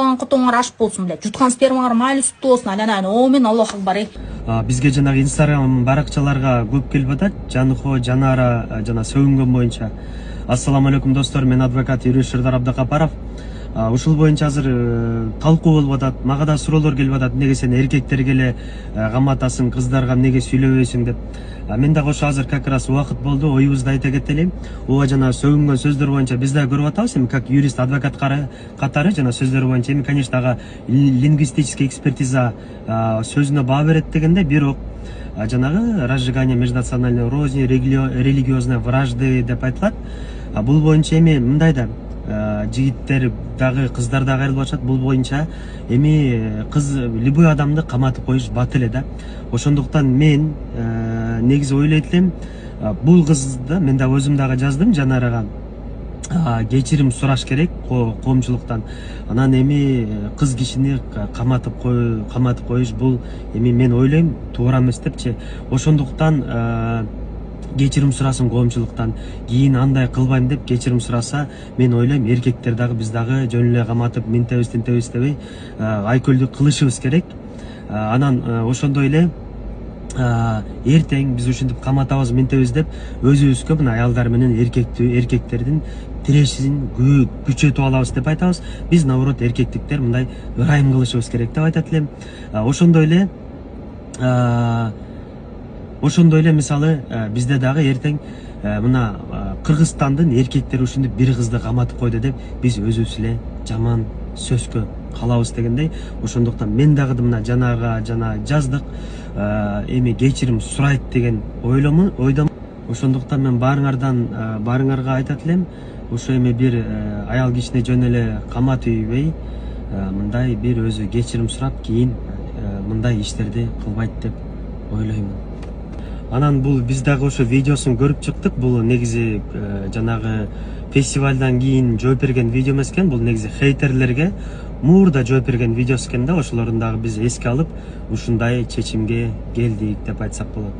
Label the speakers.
Speaker 1: туған құтыңар ашып болсын, блядь. Жұтқан спермаңар майлы сүтті болсын, айланайын. Омен, Аллах акбар.
Speaker 2: Бизге жанагы Instagram баракчаларга көп келип атат. Жаныхо, Жанара жана сөгүнгөн боюнча. Ассаламу алейкум достор, мен адвокат Юриширдар Абдыкапаров. Ушул боюнча азыр талкуу болуп атат. Мага да суроолор келип атат. Неге сен эркектерге эле каматасың, кыздарга неге сүйлөбөйсүң деп. Мен дагы ошо азыр как раз убакыт болду, оюбузду айта кетелим. Ооба жана сөгүнгөн сөздөр боюнча биз да көрүп атабыз, эми как юрист, адвокат катары жана сөздөр боюнча эми конечно ага лингвистический экспертиза сөзүнө баа берет дегенде, бирок жанагы разжигание межнациональной розни, религиозной вражды деп айтылат. Бул боюнча эми мындай да жигиттер дагы кыздар дагы айрылып атышат. Бул боюнча эми кыз любой адамды каматып коюш бат эле да. Ошондуктан мен негизи ойлойт элем, бул кызды мен да өзүм дагы жаздым Жанарага. Кечирим сураш керек коомчулуктан. Анан эми кыз кишини каматып коюш бул эми мен ойлойм туура эмес депчи. Ошондуктан кечирим сурасын коомчулуктан, кийин андай кылбайм деп кечирим сураса, мен ойлойм эркектер дагы биз дагы жөн эле каматып минтебиз тинтебиз дебей айкөлдүк кылышыбыз керек. Анан ошондой эле эртең биз ушинтип каматабыз, минтебиз деп өзүбүзгө мына аялдар менен эркектердин тирешин күчөтүп алабыз деп айтабыз. Биз наоборот эркектиктер мындай ырайым кылышыбыз керек деп айтат элем. Ошондой эле мисалы бизде дагы эртең мына Кыргызстандын эркектери ушинтип бир кызды каматып койду деп биз өзүбүз эле жаман сөзгө калабыз дегендей. Ошондуктан мен дагы мына Жанага жаздык, эми кечирим сурайт деген ойдомун. Ошондуктан мен баарыңарга айтат элем, ошо эми бир аял кишине жөн эле камат үйбөй, мындай бир өзү кечирим сурап, кийин мындай иштерди кылбайт деп ойлоймун. Анан бул биз дагы ошо видеосун көрүп чыктык. Бул негизи жанагы фестивалдан кийин жооп берген видео эмес экен. Бул негизи хейтерлерге мурда жооп берген видео экен да. Ошолорун дагы биз эске алып, ушундай чечимге келдик деп айтсак болот.